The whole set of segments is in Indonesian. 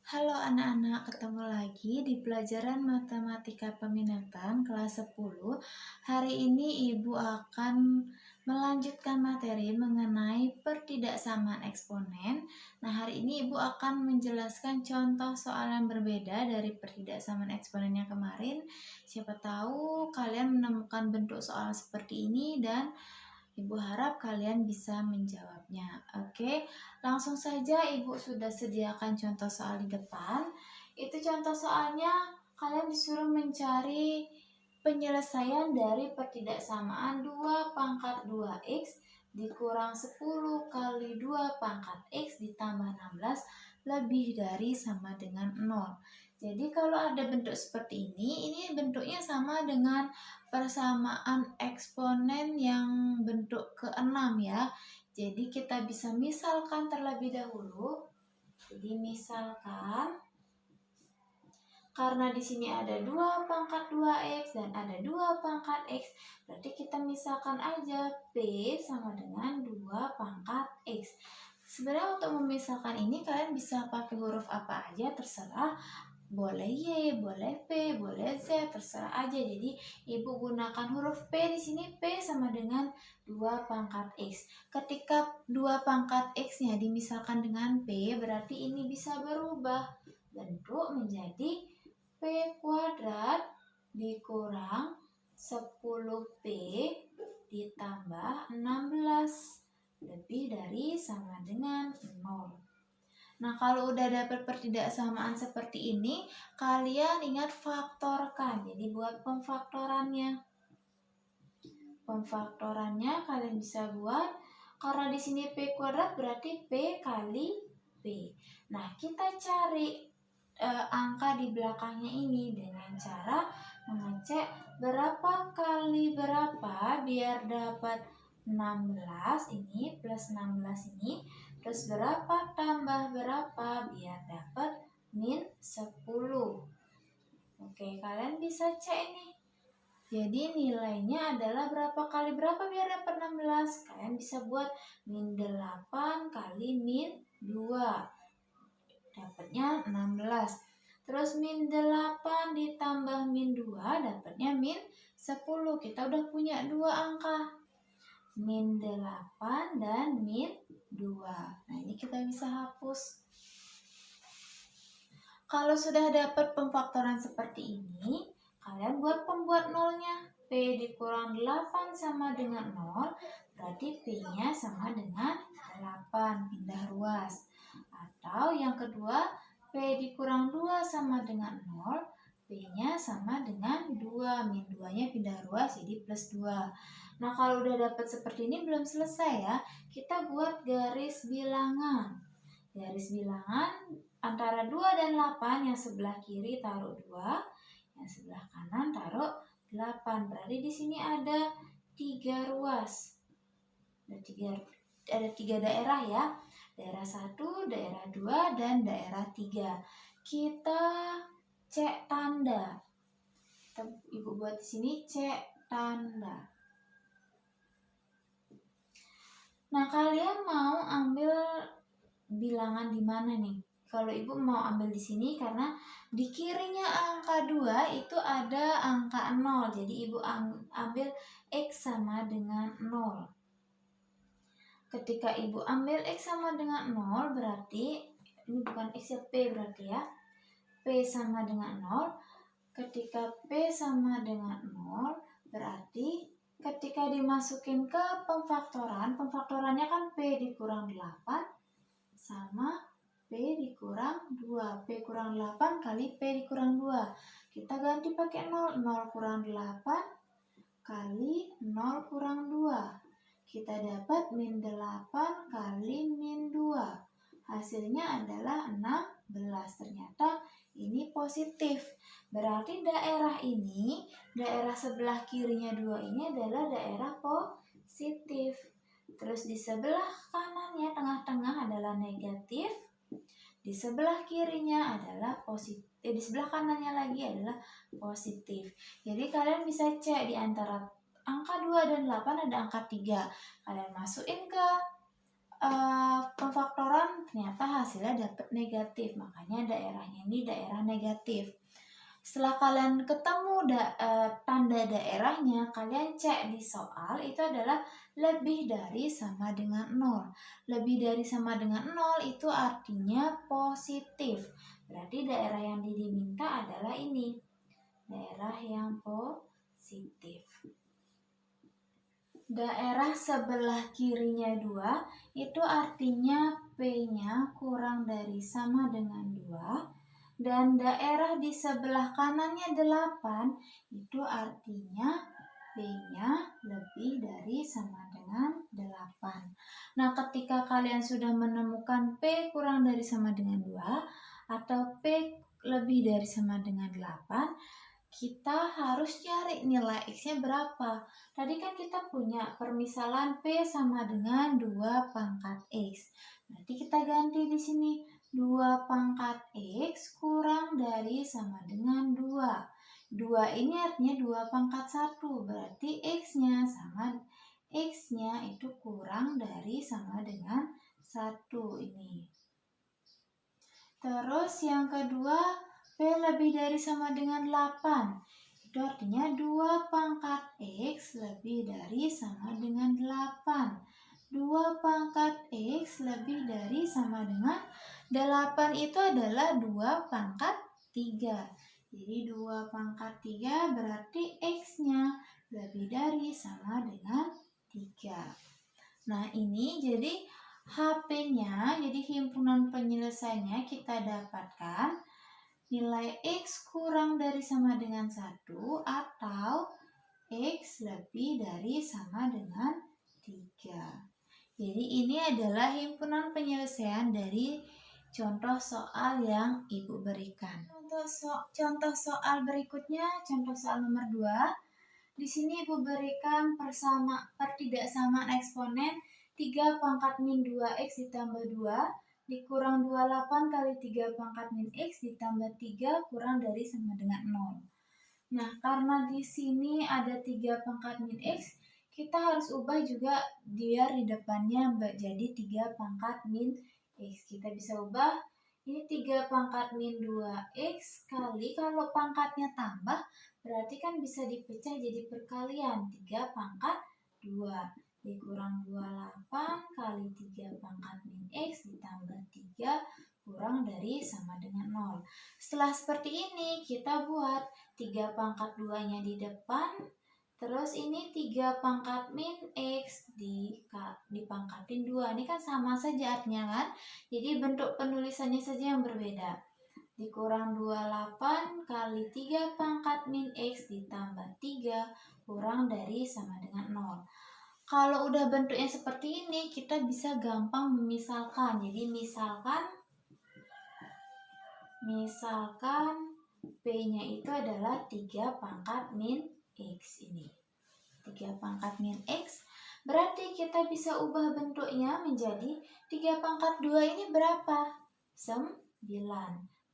Halo anak-anak, ketemu lagi di pelajaran Matematika Peminatan kelas 10. Hari ini Ibu akan melanjutkan materi mengenai pertidaksamaan eksponen. Nah, hari ini Ibu akan menjelaskan contoh soal yang berbeda dari pertidaksamaan eksponen yang kemarin. Siapa tahu kalian menemukan bentuk soal seperti ini dan Ibu harap kalian bisa menjawabnya. Oke, langsung saja Ibu sudah sediakan contoh soal di depan. Itu contoh soalnya kalian disuruh mencari penyelesaian dari pertidaksamaan 2 pangkat 2x dikurang 10 kali 2 pangkat x ditambah 16 lebih dari sama dengan 0. Jadi kalau ada bentuk seperti ini bentuknya sama dengan persamaan eksponen yang bentuk ke-6 ya. Jadi kita bisa misalkan terlebih dahulu. Jadi misalkan karena di sini ada 2 pangkat 2x dan ada 2 pangkat x, berarti kita misalkan aja P sama dengan 2 pangkat x. Sebenarnya untuk memisahkan ini kalian bisa pakai huruf apa aja terserah. Boleh Y, boleh P, boleh Z, terserah aja. Jadi Ibu gunakan huruf P di sini. P sama dengan 2 pangkat X. Ketika 2 pangkat X-nya dimisahkan dengan P, berarti ini bisa berubah bentuk menjadi P kuadrat dikurang 10P ditambah 16 lebih dari sama dengan 0. Nah, kalau udah dapat pertidaksamaan seperti ini, kalian ingat faktorkan. Jadi buat pemfaktorannya. Pemfaktorannya kalian bisa buat, karena di sini P kuadrat berarti P kali P. Nah, kita cari angka di belakangnya ini dengan cara mengecek berapa kali berapa biar dapat 16 ini plus 16 ini. Terus berapa tambah berapa biar dapat min 10. Oke, kalian bisa cek nih. Jadi nilainya adalah berapa kali berapa biar dapat 16. Kalian bisa buat min 8 kali min 2. Dapatnya 16. Terus min 8 ditambah min 2 dapatnya min 10. Kita udah punya dua angka. Min 8 dan min 2. Nah, ini kita bisa hapus. Kalau sudah dapat pemfaktoran seperti ini, kalian buat pembuat nolnya. P dikurang 8 sama dengan 0, berarti P-nya sama dengan 8, pindah ruas. Atau yang kedua, P dikurang 2 sama dengan 0, P-nya sama dengan 2, min 2-nya pindah ruas jadi plus 2. Nah, kalau udah dapat seperti ini belum selesai ya. Kita buat garis bilangan. Garis bilangan antara 2 dan 8, yang sebelah kiri taruh 2, yang sebelah kanan taruh 8. Berarti di sini ada 3 ruas. Ada 3 daerah ya. Daerah 1, daerah 2, dan daerah 3. Kita cek tanda. Ibu buat di sini cek tanda. Nah, kalian mau ambil bilangan di mana nih? Kalau Ibu mau ambil di sini karena di kirinya angka 2 itu ada angka 0. Jadi Ibu ambil X sama dengan 0. Ketika Ibu ambil X sama dengan 0 berarti, ini bukan X ya, P berarti ya. P sama dengan 0. Ketika P sama dengan 0 berarti ketika dimasukin ke pemfaktorannya kan P dikurang 8 sama P dikurang 2. P kurang 8 kali P dikurang 2. Kita ganti pakai 0. 0 kurang 8 kali 0 kurang 2. Kita dapat min 8 kali min 2. Hasilnya adalah 16. Ternyata ini positif. Berarti daerah ini, daerah sebelah kirinya 2 ini adalah daerah positif. Terus di sebelah kanannya, tengah-tengah adalah negatif. Di sebelah kirinya adalah positif. Di sebelah kanannya lagi adalah positif. Jadi kalian bisa cek di antara angka 2 dan 8 ada angka 3. Kalian masukin ke pemfaktoran ternyata hasilnya dapat negatif. Makanya daerahnya ini daerah negatif. Setelah kalian ketemu tanda daerahnya, kalian cek di soal itu adalah lebih dari sama dengan 0. Lebih dari sama dengan 0 itu artinya positif. Berarti daerah yang diminta adalah ini. Daerah yang positif. Daerah sebelah kirinya 2 itu artinya P-nya kurang dari sama dengan 2. Dan daerah di sebelah kanannya 8 itu artinya P-nya lebih dari sama dengan 8. Nah, ketika kalian sudah menemukan P kurang dari sama dengan 2 atau P lebih dari sama dengan 8, kita harus cari nilai X-nya berapa. Tadi kan kita punya permisalan P sama dengan 2 pangkat X. Berarti kita ganti di sini. 2 pangkat X kurang dari sama dengan 2. 2 ini artinya 2 pangkat 1. Berarti X-nya itu kurang dari sama dengan 1 ini. Terus yang kedua, P lebih dari sama dengan 8. Itu artinya 2 pangkat X lebih dari sama dengan 8. 2 pangkat X lebih dari sama dengan 8 itu adalah 2 pangkat 3. Jadi 2 pangkat 3 berarti X-nya lebih dari sama dengan 3. Nah, ini jadi HP-nya, jadi himpunan penyelesaiannya kita dapatkan nilai X kurang dari sama dengan 1 atau X lebih dari sama dengan 3. Jadi ini adalah himpunan penyelesaian dari contoh soal yang Ibu berikan. Contoh soal berikutnya, contoh soal nomor 2. Di sini Ibu berikan pertidaksamaan eksponen 3 pangkat min 2x ditambah 2 dikurang 28 kali 3 pangkat min x ditambah 3 kurang dari sama dengan 0. Nah, karena di sini ada 3 pangkat min x, kita harus ubah juga biar di depannya jadi 3 pangkat min x. Kita bisa ubah ini 3 pangkat min 2x kali, kalau pangkatnya tambah berarti kan bisa dipecah jadi perkalian 3 pangkat 2 dikurang 28 kali 3 pangkat min x ditambah 3 kurang dari sama dengan 0. Setelah seperti ini kita buat 3 pangkat 2-nya di depan, terus ini 3 pangkat min X dipangkatin 2. Ini kan sama saja artinya kan? Jadi bentuk penulisannya saja yang berbeda. Dikurang 28 kali 3 pangkat min X ditambah 3 kurang dari sama dengan 0. Kalau udah bentuknya seperti ini, kita bisa gampang memisalkan. Jadi misalkan P-nya itu adalah 3 pangkat min X ini. 3 pangkat min X, berarti kita bisa ubah bentuknya menjadi 3 pangkat 2 ini berapa? 9.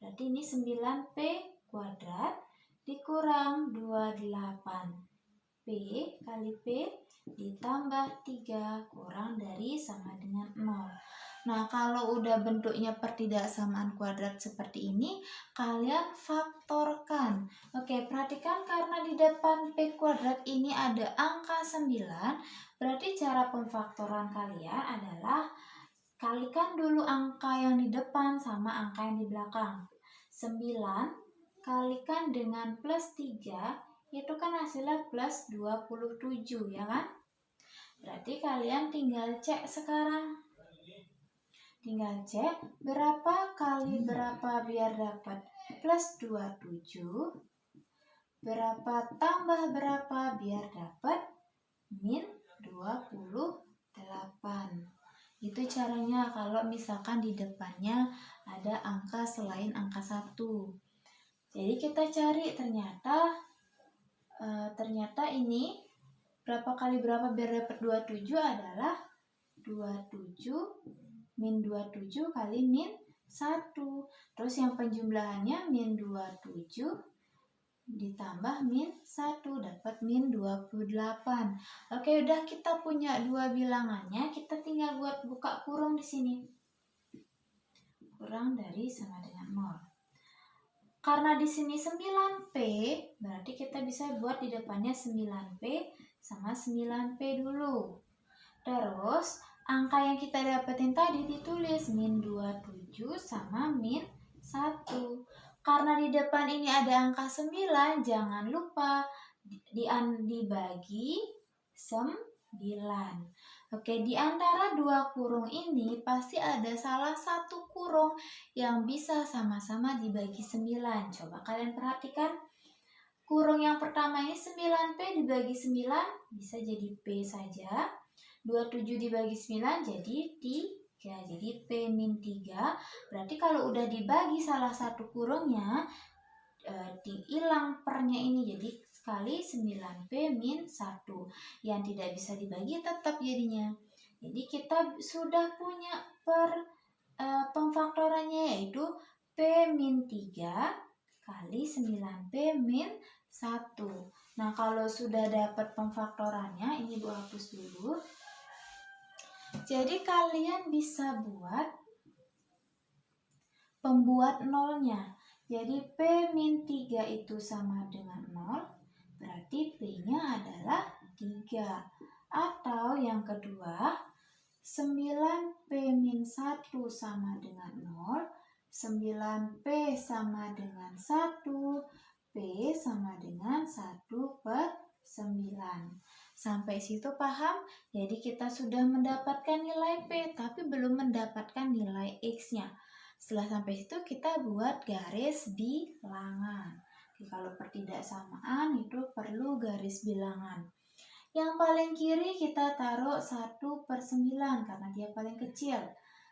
Berarti ini 9P kuadrat dikurang 28P kali P ditambah 3 kurang dari sama dengan 0. Nah, kalau udah bentuknya pertidaksamaan kuadrat seperti ini, kalian faktorkan. Oke, perhatikan karena di depan P kuadrat ini ada angka 9, berarti cara pemfaktoran kalian adalah kalikan dulu angka yang di depan sama angka yang di belakang. 9 kalikan dengan plus 3, itu kan hasilnya plus 27, ya kan? Berarti kalian tinggal cek sekarang. Tinggal cek berapa kali berapa biar dapat plus 27. Berapa tambah berapa biar dapat min 28. Itu caranya kalau misalkan di depannya ada angka selain angka 1. Jadi kita cari ternyata ini berapa kali berapa biar dapat 27 adalah 27 min 27 kali min 1. Terus yang penjumlahannya min 27 ditambah min 1 dapat min 28. Oke, udah kita punya dua bilangannya, kita tinggal buat buka kurung di sini. kurang dari sama dengan 0. Karena di sini 9P, berarti kita bisa buat di depannya 9P sama 9P dulu. Terus, angka yang kita dapetin tadi ditulis min 27 sama min 1. Karena di depan ini ada angka 9, jangan lupa dibagi 9. Oke, di antara dua kurung ini pasti ada salah satu kurung yang bisa sama-sama dibagi 9. Coba kalian perhatikan. Kurung yang pertama ini 9P dibagi 9 bisa jadi P saja. 27 dibagi 9 jadi 3. Jadi P min 3. Berarti kalau udah dibagi salah satu kurungnya, hilang pernya ini jadi kali 9P min 1. Yang tidak bisa dibagi tetap jadinya. Jadi kita sudah punya pemfaktorannya, yaitu P min 3 kali 9P min 1. Nah, kalau sudah dapat pemfaktorannya, ini Bu hapus dulu. Jadi kalian bisa buat pembuat nolnya. Jadi P min 3 itu sama dengan 0, berarti P-nya adalah 3. Atau yang kedua, 9P min 1 sama dengan 0, 9P sama dengan 1, P sama dengan 1/9. Sampai situ paham? Jadi kita sudah mendapatkan nilai P, tapi belum mendapatkan nilai X-nya. Setelah sampai situ kita buat garis bilangan. Jadi kalau pertidaksamaan itu perlu garis bilangan. Yang paling kiri kita taruh 1/9 karena dia paling kecil.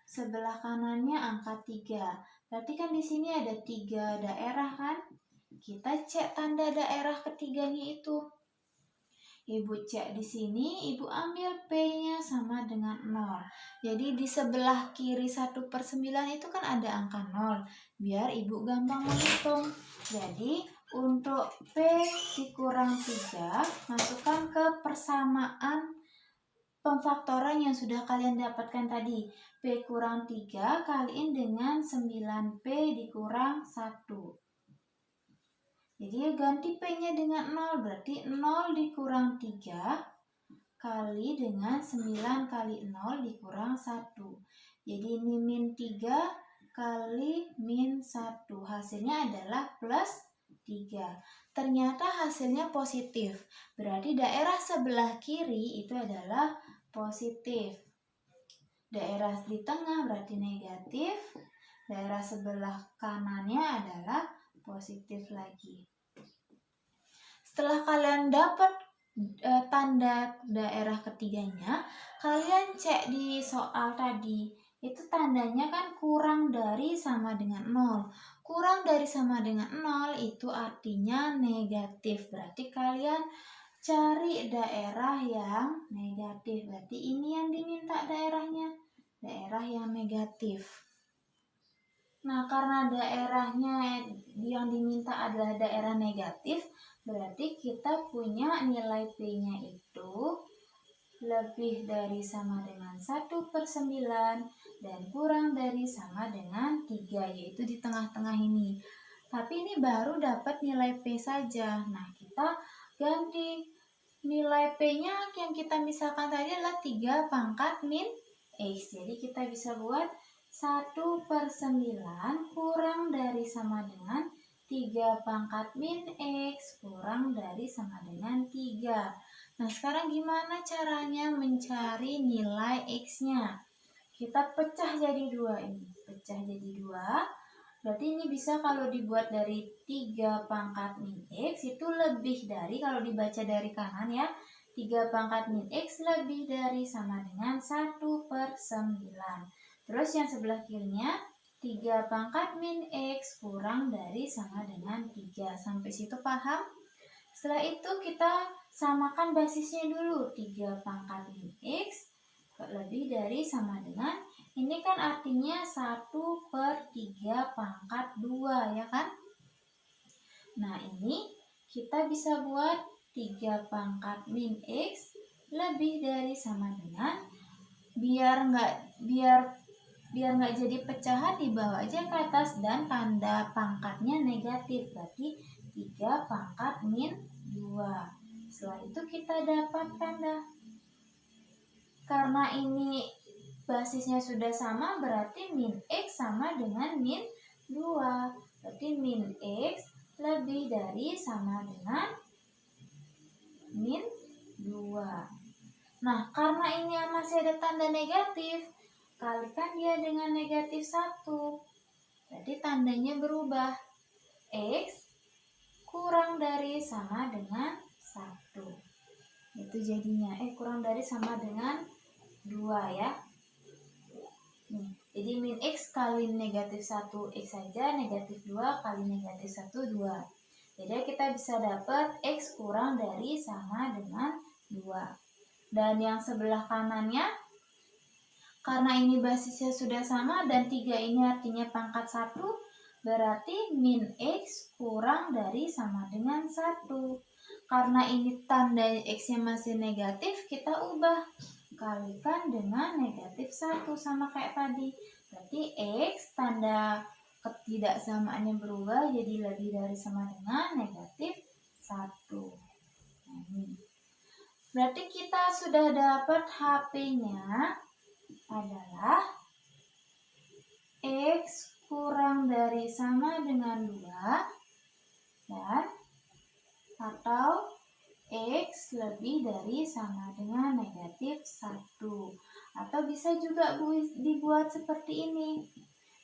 Sebelah kanannya angka 3. Berarti kan di sini ada 3 daerah kan? Kita cek tanda daerah ketiganya itu. Ibu cek di sini, Ibu ambil P-nya sama dengan 0. Jadi di sebelah kiri 1/9 itu kan ada angka 0. Biar Ibu gampang menghitung. Jadi untuk P dikurang 3, masukkan ke persamaan pemfaktoran yang sudah kalian dapatkan tadi. P kurang 3 kaliin dengan 9P dikurang 1. Jadi ganti P-nya dengan 0, berarti 0 dikurang 3 kali dengan 9 kali 0 dikurang 1. Jadi ini min 3 kali min 1. Hasilnya adalah plus 3. Ternyata hasilnya positif. Berarti daerah sebelah kiri itu adalah positif. Daerah di tengah berarti negatif. Daerah sebelah kanannya adalah positif lagi. Setelah kalian dapat tanda daerah ketiganya, kalian cek di soal tadi. Itu tandanya kan kurang dari sama dengan 0. Kurang dari sama dengan 0 itu artinya negatif. Berarti kalian cari daerah yang negatif. Berarti ini yang diminta daerahnya. Daerah yang negatif. Nah, karena daerahnya yang diminta adalah daerah negatif, berarti kita punya nilai P-nya itu lebih dari sama dengan 1/9 dan kurang dari sama dengan 3, yaitu di tengah-tengah ini. Tapi ini baru dapat nilai P saja. Nah, kita ganti nilai P-nya yang kita misalkan tadi adalah 3 pangkat min X. Jadi kita bisa buat 1/9 kurang dari sama dengan 3 pangkat min X kurang dari sama dengan 3. Nah, sekarang gimana caranya mencari nilai X-nya? Kita pecah jadi 2 ini. Pecah jadi 2. Berarti ini bisa kalau dibuat dari 3 pangkat min X itu lebih dari, kalau dibaca dari kanan ya, 3 pangkat min X lebih dari sama dengan 1/9. Terus yang sebelah kirinya 3 pangkat min X kurang dari sama dengan 3. Sampai situ paham? Setelah itu kita samakan basisnya dulu. 3 pangkat min X lebih dari sama dengan, ini kan artinya 1/3 pangkat 2 ya kan? Nah, ini kita bisa buat 3 pangkat min X lebih dari sama dengan, biar biar nggak jadi pecahan dibawa aja ke atas dan tanda pangkatnya negatif, berarti 3 pangkat min 2. Setelah itu kita dapat tanda. Karena ini basisnya sudah sama, berarti min X sama dengan min 2. Berarti min X lebih dari sama dengan min 2. Nah, karena ini masih ada tanda negatif, kalikan dia dengan negatif 1. Berarti tandanya berubah. X kurang dari sama dengan 1. Itu jadinya, kurang dari sama dengan 2 ya. Nih, jadi min X kali negatif 1 X saja, negatif 2 kali negatif 1, 2. Jadi kita bisa dapat X kurang dari sama dengan 2. Dan yang sebelah kanannya, karena ini basisnya sudah sama dan 3 ini artinya pangkat 1, berarti min X kurang dari sama dengan 1. Karena ini tanda X-nya masih negatif, kita ubah. Kalikan dengan negatif 1 sama kayak tadi. Berarti X tanda ketidaksamaannya berubah jadi lebih dari sama dengan negatif 1. Nah, ini. Berarti kita sudah dapat HP-nya adalah X kurang dari sama dengan 2 dan atau X lebih dari sama dengan negatif 1. Atau bisa juga dibuat seperti ini.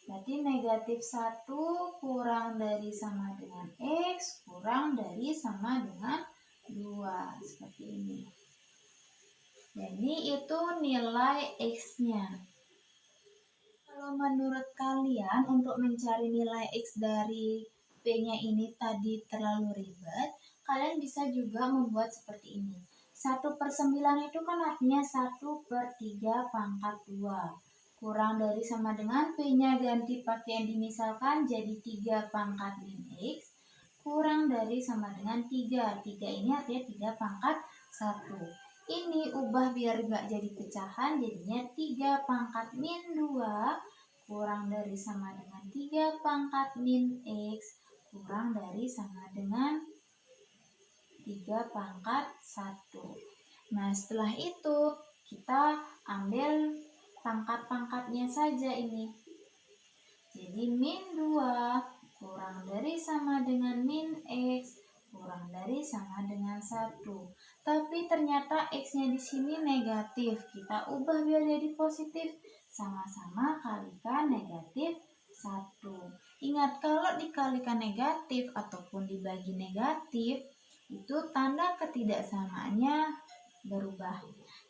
Berarti negatif 1 kurang dari sama dengan X kurang dari sama dengan 2. Seperti ini. Jadi itu nilai X-nya. Kalau menurut kalian untuk mencari nilai X dari P-nya ini tadi terlalu ribet, kalian bisa juga membuat seperti ini. 1/9 itu kan artinya 1/3 pangkat 2. Kurang dari sama dengan P-nya ganti pakai yang dimisalkan jadi 3 pangkat min X. Kurang dari sama dengan 3. 3 ini artinya 3 pangkat 1. Ini ubah biar nggak jadi pecahan, jadinya 3 pangkat min 2 kurang dari sama dengan 3 pangkat min X kurang dari sama dengan 3 pangkat 1. Nah, setelah itu kita ambil pangkat-pangkatnya saja ini. Jadi min 2 kurang dari sama dengan min X kurang dari sama dengan 1. Tapi ternyata X-nya di sini negatif. Kita ubah biar jadi positif. Sama-sama kalikan negatif 1. Ingat, kalau dikalikan negatif ataupun dibagi negatif, itu tanda ketidaksamaannya berubah.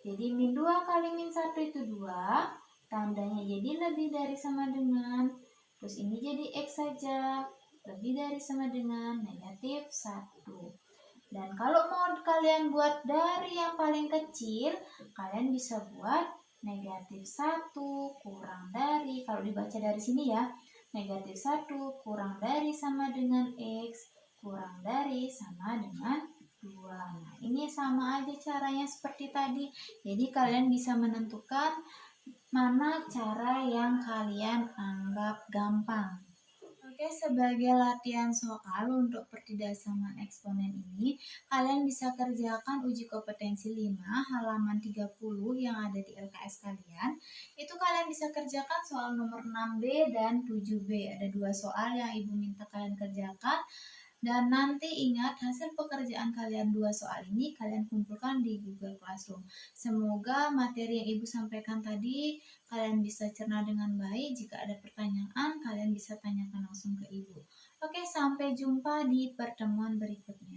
Jadi min 2 kali min 1 itu 2. Tandanya jadi lebih dari sama dengan. Terus ini jadi X saja. Lebih dari sama dengan negatif 1. Dan kalau mau kalian buat dari yang paling kecil, kalian bisa buat negatif 1 kurang dari, kalau dibaca dari sini ya, negatif 1 kurang dari sama dengan X kurang dari sama dengan 2. Nah, ini sama aja caranya seperti tadi. Jadi kalian bisa menentukan mana cara yang kalian anggap gampang. Oke, sebagai latihan soal untuk pertidaksamaan eksponen ini, kalian bisa kerjakan uji kompetensi 5 halaman 30 yang ada di LKS kalian. Itu kalian bisa kerjakan soal nomor 6B dan 7B. Ada 2 soal yang Ibu minta kalian kerjakan. Dan nanti ingat, hasil pekerjaan kalian 2 soal ini kalian kumpulkan di Google Classroom. Semoga materi yang Ibu sampaikan tadi kalian bisa cerna dengan baik. Jika ada pertanyaan, kalian bisa tanyakan langsung ke Ibu. Oke, sampai jumpa di pertemuan berikutnya.